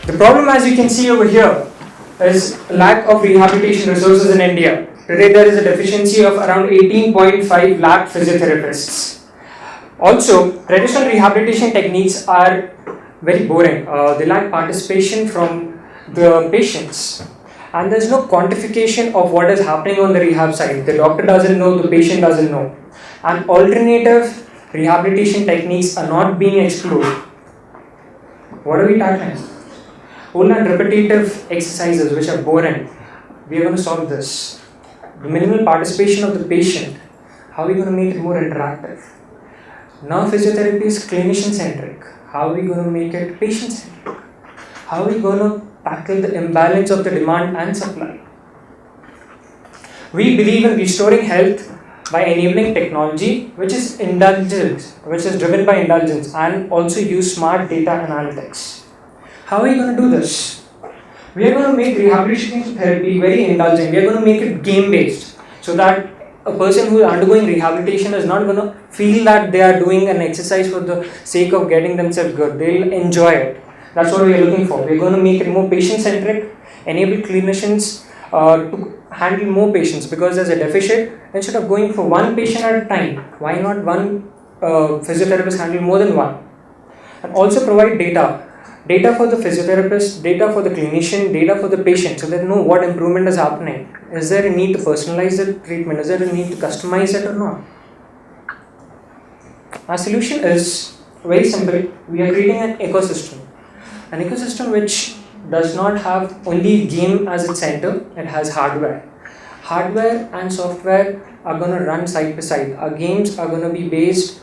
The problem, as you can see over here, is lack of rehabilitation resources in India. Today there is a deficiency of around 18.5 lakh physiotherapists. Also, traditional rehabilitation techniques are very boring. They lack participation from the patients. And there's no quantification of what is happening on the rehab side. The doctor doesn't know, the patient doesn't know. And alternative rehabilitation techniques are not being explored. What are we tackling? Old and repetitive exercises which are boring. We are going to solve this. The minimal participation of the patient. How are we going to make it more interactive? Now physiotherapy is clinician centric. How are we going to make it patient centric? How are we going to tackle the imbalance of the demand and supply? We believe in restoring health by enabling technology which is indulgence, which is driven by indulgence, and also use smart data analytics. How are we going to do this? We are going to make rehabilitation therapy very indulgent. We are going to make it game based so that a person who is undergoing rehabilitation is not going to feel that they are doing an exercise for the sake of getting themselves good. They'll enjoy it. That's what we are looking for. We're going to make it more patient centric, enable clinicians to handle more patients because there's a deficit. Instead of going for one patient at a time, why not one physiotherapist handle more than one? And also provide data. Data for the physiotherapist, data for the clinician, data for the patient, so they know what improvement is happening. Is there a need to personalize the treatment? Is there a need to customize it or not? Our solution is very simple. We are creating an ecosystem. An ecosystem which does not have only game as its center, it has hardware. Hardware and software are going to run side by side. Our games are going to be based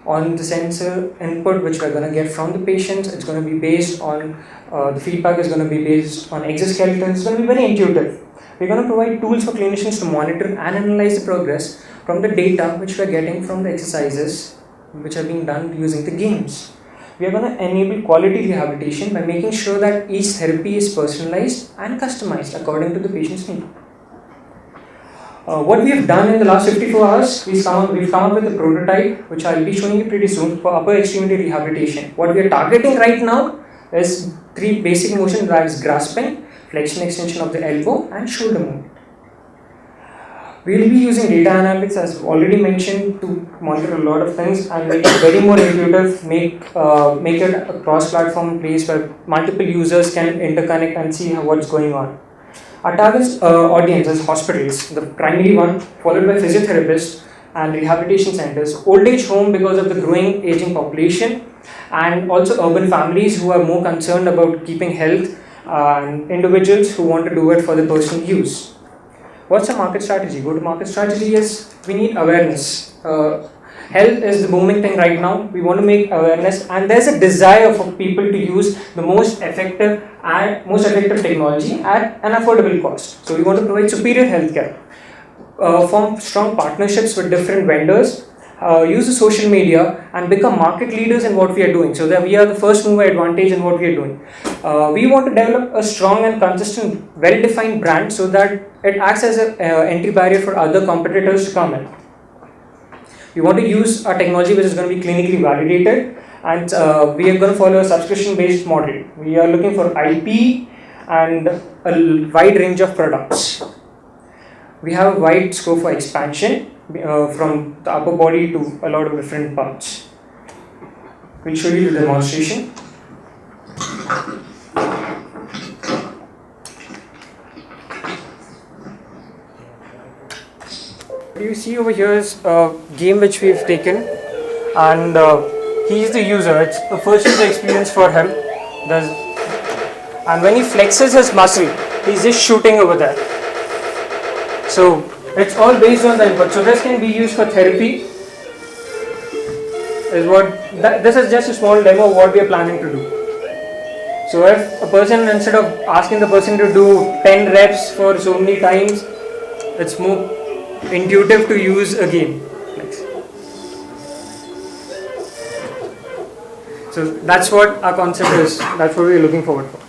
on the sensor input which we're going to get from the patients. It's going to be based on the feedback is going to be based on exoskeletons. It's going to be very intuitive. We're going to provide tools for clinicians to monitor and analyze the progress from the data which we're getting from the exercises which are being done using the games. We are going to enable quality rehabilitation by making sure that each therapy is personalized and customized according to the patient's need. What we have done in the last 54 hours, we've come up with a prototype which I'll be showing you pretty soon for upper extremity rehabilitation. What we are targeting right now is 3 basic motions, that is grasping, flexion extension of the elbow, and shoulder movement. We will be using data analytics, as already mentioned, to monitor a lot of things and make it very more intuitive, make it a cross-platform place where multiple users can interconnect and see what's going on. Our target audience is hospitals, the primary one, followed by physiotherapists and rehabilitation centers, old age home because of the growing aging population, and also urban families who are more concerned about keeping health, and individuals who want to do it for the personal use. What's the market strategy? Go-to-market strategy is we need awareness. Health is the booming thing right now. We want to make awareness, and there's a desire for people to use the most effective technology at an affordable cost. So we want to provide superior healthcare. Form strong partnerships with different vendors. Use the social media and become market leaders in what we are doing, so that we are the first mover advantage in what we are doing. We want to develop a strong and consistent, well-defined brand so that it acts as an entry barrier for other competitors to come in. We want to use a technology which is going to be clinically validated, and we are going to follow a subscription-based model. We are looking for IP and a wide range of products. We have a wide scope for expansion from the upper body to a lot of different parts. We'll show you the demonstration. What you see over here is a game which we've taken, and he's the user. It's the first user experience for him. And when he flexes his muscle, he's just shooting over there. So it's all based on the input. So this can be used for therapy. This is just a small demo of what we are planning to do. So if a person, instead of asking the person to do 10 reps for so many times, it's more intuitive to use a game. So that's what our concept is. That's what we're looking forward for.